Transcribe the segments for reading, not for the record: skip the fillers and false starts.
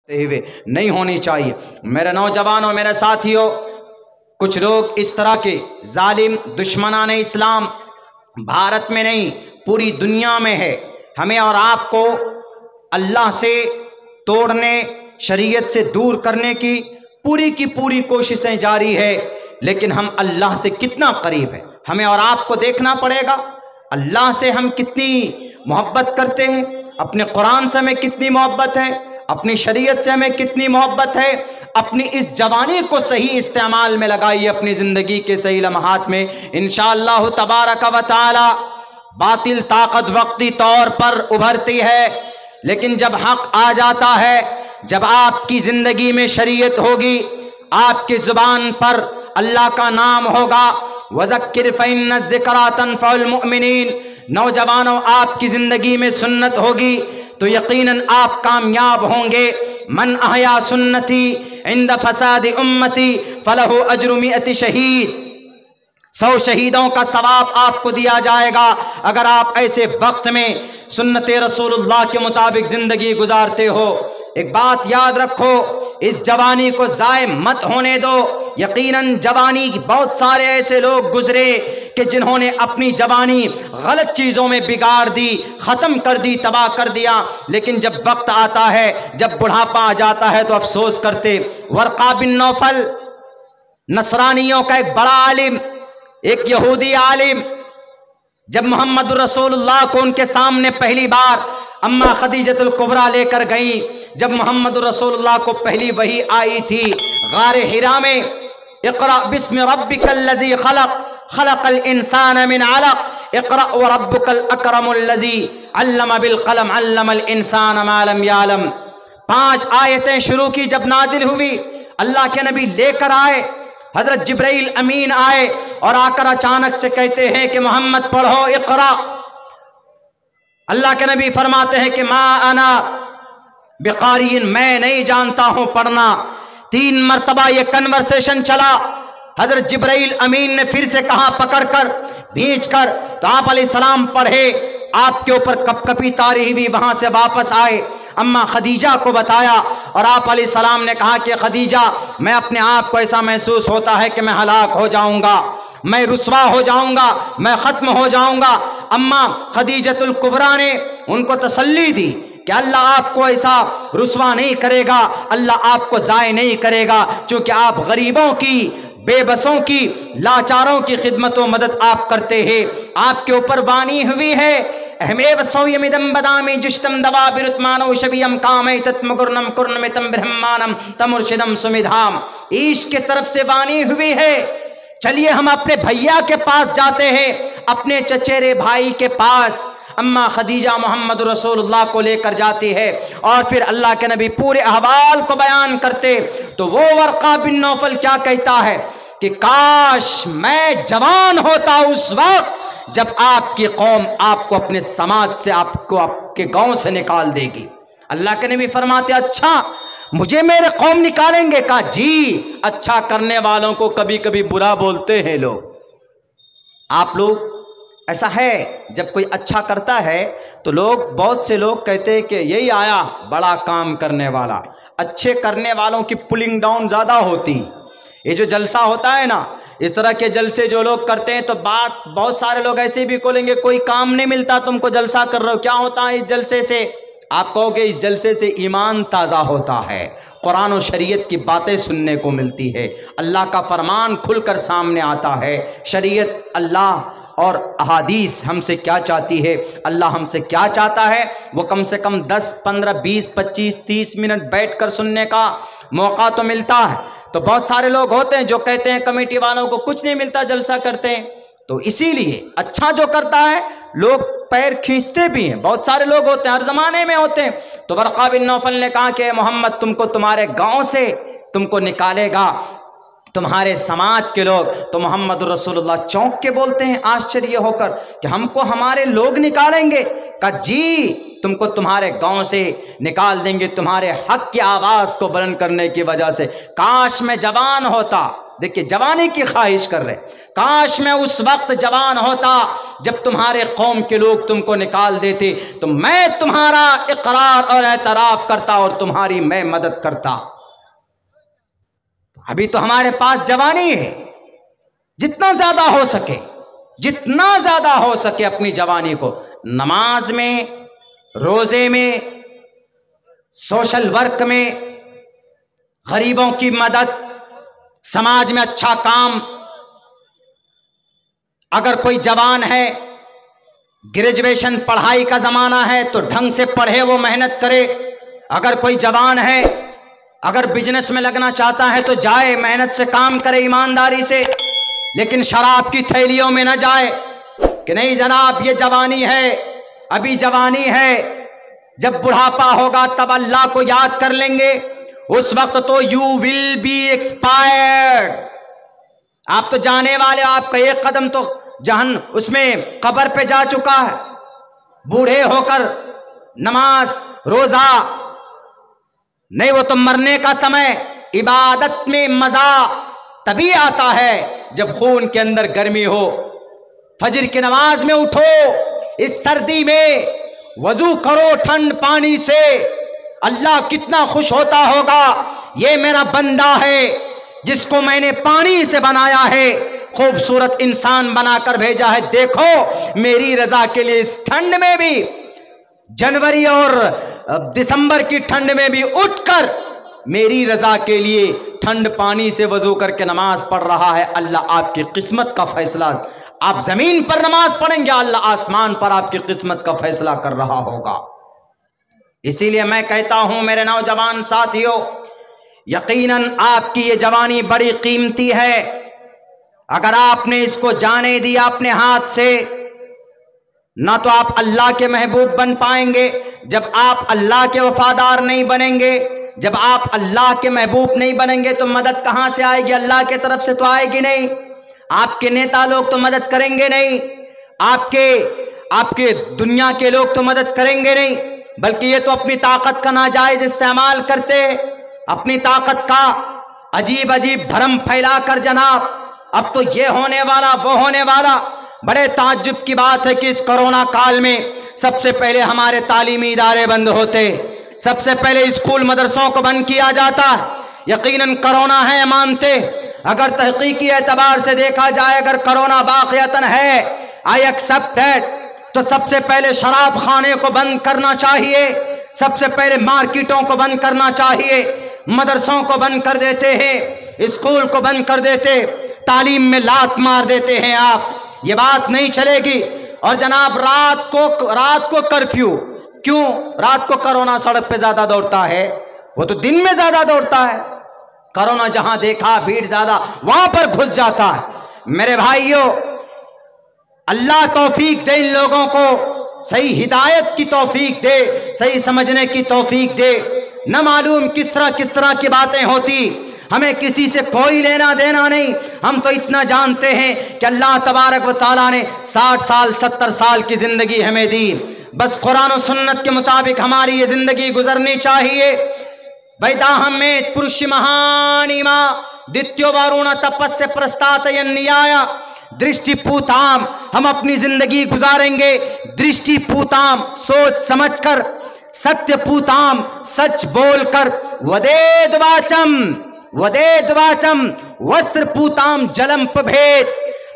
हुए नहीं होनी चाहिए। मेरे नौजवानों, मेरे साथियों, कुछ लोग इस तरह के जालिम दुश्मनान इस्लाम भारत में नहीं पूरी दुनिया में है। हमें और आपको अल्लाह से तोड़ने, शरीयत से दूर करने की पूरी कोशिशें जारी है, लेकिन हम अल्लाह से कितना करीब है हमें और आपको देखना पड़ेगा। अल्लाह से हम कितनी मोहब्बत करते हैं, अपने कुरान से हमें कितनी मोहब्बत है, अपनी शरीयत से हमें कितनी मोहब्बत है। अपनी इस जवानी को सही इस्तेमाल में लगाइए, अपनी ज़िंदगी के सही लम्हात में। इंशाअल्लाह तबारक व तआला बातिल ताकत वक्ती तौर पर उभरती है, लेकिन जब हक आ जाता है, जब आपकी ज़िंदगी में शरीयत होगी, आपकी ज़ुबान पर अल्लाह का नाम होगा, वज़क्किर फ़इन्न ज़िक्रा तनफ़उल मुमिनीन, नौजवानों आपकी ज़िंदगी में सुन्नत होगी तो यकीनन आप कामयाब होंगे। मन अहया सुन्नती इंद फसाद उम्मती फलहु अज्रु मिअति शहीद, 100 शहीदों का सवाब आपको दिया जाएगा अगर आप ऐसे वक्त में सुन्नते रसूलुल्लाह के मुताबिक ज़िंदगी गुजारते हो। एक बात याद रखो, इस जवानी को ज़ाय मत होने दो। यकीनन जवानी बहुत सारे ऐसे लोग गुजरे कि जिन्होंने अपनी जवानी गलत चीज़ों में बिगाड़ दी, ख़त्म कर दी, तबाह कर दिया, लेकिन जब वक्त आता है, जब बुढ़ापा आ जाता है तो अफसोस करते। वर्क़ा बिन नौफल नसरानियों का एक बड़ा आलिम, एक यहूदी आलिम, जब मोहम्मद रसूलुल्लाह को उनके सामने पहली बार अम्मा खदीजतुल कुबरा लेकर गई, जब मोहम्मद रसूलुल्लाह को पहली वही आई थी गारे हिरा में, इक़रा बिस्मि रब्बिकल लज़ी खलक़ खलक़ल इंसान मिन अलक़ इक़रा व रब्बुकल अकरमुल लज़ी अल्लम बिल क़लम अल्लमल इंसान मा लम यअलम। 5 आयतें शुरू की, जब नाजिल हुई अल्लाह के नबी लेकर आए, हज़रत जिब्राइल अमीन आए और आकर अचानक से कहते हैं कि मोहम्मद पढ़ो, इक़रा। अल्लाह के नबी फरमाते हैं कि मा अना बिक़ारिइन, मैं नहीं जानता हूं पढ़ना। 3 मरतबा ये कन्वर्सेशन चला। हजरत जिब्राइल अमीन ने फिर से कहा पकड़कर भींचकर, तो आप अलैहिस्सलाम पढ़े, आपके ऊपर कपकपी तारी हुई, वहां से वापस आए, अम्मा खदीजा को बताया और आप अलैहिस्सलाम ने कहा कि खदीजा, मैं अपने आप को ऐसा महसूस होता है कि मैं हलाक हो जाऊंगा, मैं रुस्वा हो जाऊंगा, मैं ख़त्म हो जाऊंगा। अम्मा खदीजतुल कुबरा ने उनको तसल्ली दी कि अल्लाह आपको ऐसा रुस्वा नहीं करेगा, अल्लाह आपको ज़ाय नहीं करेगा, क्योंकि आप गरीबों की, बेबसों की, लाचारों की खिदमत व मदद आप करते हैं। आपके ऊपर वाणी हुई है, अहमेव सौयमिदम बदामी जुष्टम दवा बिरुत्मानो शबियम कामे तत्मगुर्नम कुर्नमितम ब्रह्मानम तमुर्शिदम सुमिधाम। ईश के तरफ से वाणी हुई है। चलिए हम अपने भैया के पास जाते हैं, अपने चचेरे भाई के पास। अम्मा खदीजा मोहम्मद रसूलुल्लाह को लेकर जाती है और फिर अल्लाह के नबी पूरे अहवाल को बयान करते, तो वो वर्क़ा बिन नौफल क्या कहता है कि काश मैं जवान होता उस वक्त जब आपकी कौम आपको अपने समाज से, आपको आपके गांव से निकाल देगी। अल्लाह के नबी फरमाते, अच्छा मुझे मेरे कौम निकालेंगे? कहा जी, अच्छा करने वालों को कभी कभी बुरा बोलते हैं लोग। आप लोग ऐसा है, जब कोई अच्छा करता है तो लोग, बहुत से लोग कहते हैं कि यही आया बड़ा काम करने वाला। अच्छे करने वालों की पुलिंग डाउन ज़्यादा होती। ये जो जलसा होता है ना, इस तरह के जलसे जो लोग करते हैं, तो बात बहुत सारे लोग ऐसे भी बोलेंगे कोई काम नहीं मिलता, तुमको जलसा कर रहे हो, क्या होता है इस जलसे से? आप कहोगे इस जलसे से ईमान ताज़ा होता है, कुरान और शरीयत की बातें सुनने को मिलती है, अल्लाह का फरमान खुलकर सामने आता है। शरीयत, अल्लाह और अहादीस हमसे क्या चाहती है, अल्लाह हमसे क्या चाहता है, वो कम से कम 10, 15, 20, 25, 30 मिनट बैठकर सुनने का मौका तो मिलता है। तो बहुत सारे लोग होते हैं जो कहते हैं कमेटी वालों को कुछ नहीं मिलता, जलसा करते हैं। तो इसीलिए अच्छा जो करता है लोग पैर खींचते भी हैं, बहुत सारे लोग होते हैं, हर जमाने में होते हैं। तो वर्क़ा बिन नौफल ने कहा कि मोहम्मद तुमको तुम्हारे गांव से तुमको निकालेगा तुम्हारे समाज के लोग। तो मोहम्मद रसूलुल्लाह चौंक के बोलते हैं आश्चर्य होकर कि हमको हमारे लोग निकालेंगे? कहा जी, तुमको तुम्हारे गांव से निकाल देंगे, तुम्हारे हक की आवाज़ को बुलंद करने की वजह से। काश मैं जवान होता, देखिए जवानी की ख्वाहिश कर रहे, काश मैं उस वक्त जवान होता जब तुम्हारे कौम के लोग तुमको निकाल देते, तो मैं तुम्हारा इकरार और एतराफ करता और तुम्हारी मैं मदद करता। अभी तो हमारे पास जवानी है, जितना ज्यादा हो सके, जितना ज्यादा हो सके अपनी जवानी को नमाज में, रोजे में, सोशल वर्क में, गरीबों की मदद, समाज में अच्छा काम। अगर कोई जवान है, ग्रेजुएशन पढ़ाई का जमाना है तो ढंग से पढ़े, वो मेहनत करे। अगर कोई जवान है, अगर बिजनेस में लगना चाहता है तो जाए, मेहनत से काम करे, ईमानदारी से, लेकिन शराब की थैलियों में न जाए कि नहीं जनाब ये जवानी है, अभी जवानी है, जब बुढ़ापा होगा तब अल्लाह को याद कर लेंगे, उस वक्त तो यू विल बी एक्सपायर्ड। आप तो जाने वाले, आपका एक कदम तो जहन उसमें कब्र पे जा चुका है। बूढ़े होकर नमाज रोजा नहीं, वो तो मरने का समय। इबादत में मजा तभी आता है जब खून के अंदर गर्मी हो। फजर की नमाज में उठो, इस सर्दी में वजू करो ठंड पानी से, अल्लाह कितना खुश होता होगा। ये मेरा बंदा है जिसको मैंने पानी से बनाया है, खूबसूरत इंसान बनाकर भेजा है, देखो मेरी रजा के लिए इस ठंड में भी, जनवरी और दिसंबर की ठंड में भी उठकर मेरी रजा के लिए ठंड पानी से वजू करके नमाज पढ़ रहा है। अल्लाह आपकी किस्मत का फैसला, आप जमीन पर नमाज पढ़ेंगे, अल्लाह आसमान पर आपकी किस्मत का फैसला कर रहा होगा। इसीलिए मैं कहता हूं मेरे नौजवान साथियों, यकीनन आपकी ये जवानी बड़ी कीमती है। अगर आपने इसको जाने दिया अपने हाथ से, ना तो आप अल्लाह के महबूब बन पाएंगे। जब आप अल्लाह के वफादार नहीं बनेंगे, जब आप अल्लाह के महबूब नहीं बनेंगे तो मदद कहां से आएगी? अल्लाह के तरफ से तो आएगी नहीं। आपके नेता लोग तो मदद करेंगे नहीं, आपके दुनिया के लोग तो मदद करेंगे नहीं, बल्कि ये तो अपनी ताकत का नाजायज इस्तेमाल करते, अपनी ताकत का अजीब अजीब भ्रम फैलाकर जनाब अब तो ये होने वाला वो होने वाला। बड़े ताज्जुब की बात है कि इस कोरोना काल में सबसे पहले हमारे तालीमी इदारे बंद होते, सबसे पहले स्कूल मदरसों को बंद किया जाता। यकीनन कोरोना है मानते, अगर तहकीकी एतबार से देखा जाए, अगर कोरोना वाक़ियतन है, आई एक्सेप्ट दैट, तो सबसे पहले शराब खाने को बंद करना चाहिए, सबसे पहले मार्केटों को बंद करना चाहिए, मदरसों को बंद कर देते हैं, स्कूल को बंद कर देते, तालीम में लात मार देते हैं आप, ये बात नहीं चलेगी। और जनाब रात को कर्फ्यू, क्यों? रात को कोरोना सड़क पे ज्यादा दौड़ता है, वो तो दिन में ज्यादा दौड़ता है। कोरोना जहां देखा भीड़ ज्यादा, वहां पर घुस जाता है। मेरे भाइयों, अल्लाह तौफीक दे इन लोगों को, सही हिदायत की तौफीक दे, सही समझने की तौफीक दे। न मालूम किस तरह की बातें होती, हमें किसी से कोई लेना देना नहीं। हम तो इतना जानते हैं कि अल्लाह तबारक व तआला ने 60 साल 70 साल की जिंदगी हमें दी, बस कुरान और सुन्नत के मुताबिक हमारी ये जिंदगी गुजरनी चाहिए। वैदाहम में पुरुष महानिमा द्वितीय वारुण तपस्य प्रस्तात न्याय दृष्टि पूताम, हम अपनी जिंदगी गुजारेंगे दृष्टि पूताम, सोच समझकर, सत्य पूताम, सच बोलकर, वदेद वाचम वस्त्र पूताम जलम भेद,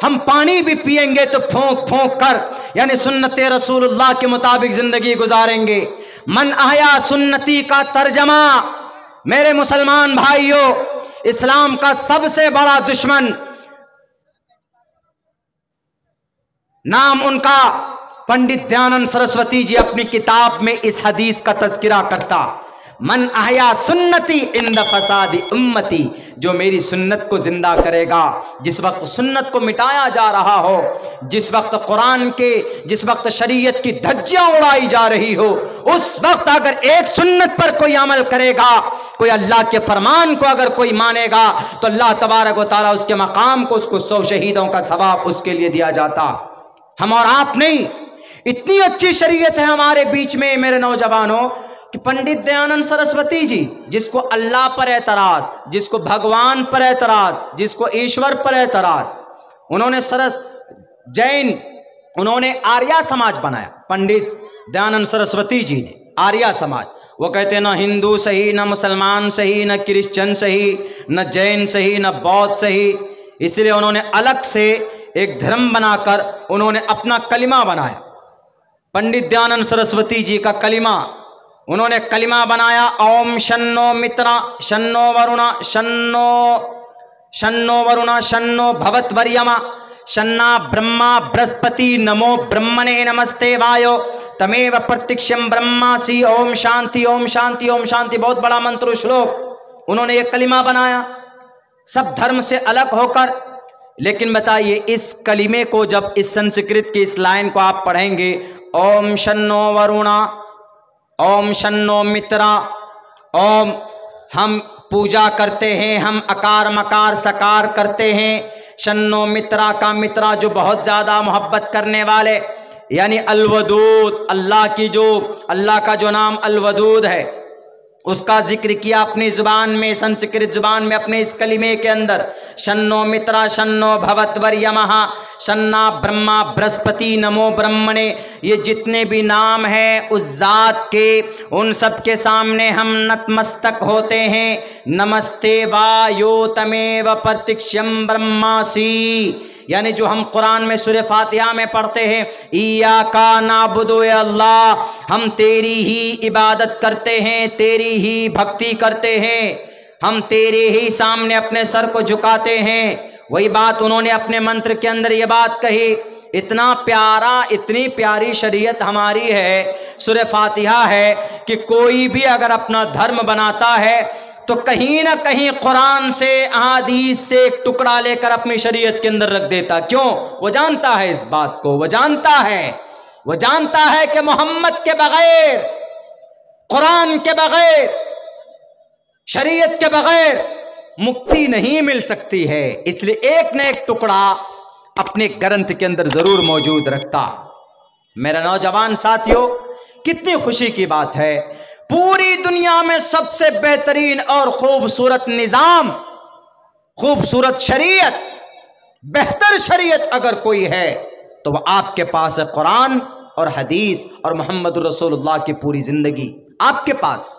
हम पानी भी पिएंगे तो फूंक फूंक कर, यानी सुन्नत रसूलुल्लाह के मुताबिक जिंदगी गुजारेंगे। मन आया सुन्नती का तर्जमा, मेरे मुसलमान भाइयों, इस्लाम का सबसे बड़ा दुश्मन, नाम उनका पंडित दयानंद सरस्वती जी अपनी किताब में इस हदीस का तज़किरा करता, मन आया सुन्नती इंद फसादी उम्मती, जो मेरी सुन्नत को जिंदा करेगा। जिस वक्त सुन्नत को मिटाया जा रहा हो, जिस वक्त कुरान के, जिस वक्त शरीयत की धज्जियां उड़ाई जा रही हो, उस वक्त अगर एक सुन्नत पर कोई अमल करेगा, कोई अल्लाह के फरमान को अगर कोई मानेगा, तो अल्लाह तबारक व तआला उसके मकाम को, उसको 100 शहीदों का सवाब उसके लिए दिया जाता। हम और आप नहीं, इतनी अच्छी शरीयत है हमारे बीच में मेरे नौजवानों, कि पंडित दयानंद सरस्वती जी, जिसको अल्लाह पर एतराज, जिसको भगवान पर एतराज, जिसको ईश्वर पर एतराज, उन्होंने जैन, उन्होंने आर्या समाज बनाया। पंडित दयानंद सरस्वती जी ने आर्या समाज। वो कहते हैं न हिंदू सही, न मुसलमान सही, न क्रिश्चियन सही, न जैन सही, न बौद्ध सही। इसलिए उन्होंने अलग से एक धर्म बनाकर उन्होंने अपना कलिमा बनाया। पंडित दयानंद सरस्वती जी का कलिमा, उन्होंने कलिमा बनाया, ओम शन्नो मित्रा शन्नो वरुणा शन्नो वरुणा शन्नो भवत्वर्यमा शन्ना ब्रह्मा बृहस्पति नमो ब्रह्मणे नमस्ते वायो तमेव प्रत्यक्षम ब्रह्मासी ओम शांति ओम शांति ओम शांति। बहुत बड़ा मंत्र श्लोक उन्होंने ये कलिमा बनाया, सब धर्म से अलग होकर। लेकिन बताइए, इस कलिमे को जब इस संस्कृत की इस लाइन को आप पढ़ेंगे, ओम शन्नो वरुणा ओम शन्नो मित्रा, ओम हम पूजा करते हैं, हम अकार मकार सकार करते हैं। शन्नो मित्रा का मित्रा जो बहुत ज्यादा मोहब्बत करने वाले, यानी अलवदूद, अल्लाह का जो नाम अलवदूद है उसका जिक्र किया अपनी जुबान में, संस्कृत जुबान में, अपने इस कलिमे के अंदर। शन्नो मित्रा शन्नो भवत्वर्यमः शन्ना ब्रह्मा बृहस्पति नमो ब्रह्मणे। ये जितने भी नाम हैं उस जात के, उन सब के सामने हम नतमस्तक होते हैं। नमस्ते वायो तमेव प्रत्यक्षम ब्रह्मासी, यानी जो हम कुरान में सूरह फातिहा में पढ़ते हैं, इय्याका नाबुदु या अल्लाह, हम तेरी ही इबादत करते हैं, तेरी ही भक्ति करते हैं, हम तेरे ही सामने अपने सर को झुकाते हैं। वही बात उन्होंने अपने मंत्र के अंदर ये बात कही। इतना प्यारा, इतनी प्यारी शरीयत हमारी है, सूरह फातिहा है, कि कोई भी अगर अपना धर्म बनाता है तो कहीं ना कहीं कुरान से, अहादीस से एक टुकड़ा लेकर अपनी शरीयत के अंदर रख देता। क्यों? वो जानता है इस बात को, वो जानता है कि मोहम्मद के बगैर, कुरान के बगैर, शरीयत के बगैर मुक्ति नहीं मिल सकती है। इसलिए एक न एक टुकड़ा अपने ग्रंथ के अंदर जरूर मौजूद रखता। मेरा नौजवान साथियों, कितनी खुशी की बात है, पूरी दुनिया में सबसे बेहतरीन और खूबसूरत निजाम, खूबसूरत शरीयत, बेहतर शरीयत अगर कोई है तो वह आपके पास है। कुरान और हदीस और मोहम्मद रसूलुल्लाह की पूरी जिंदगी आपके पास।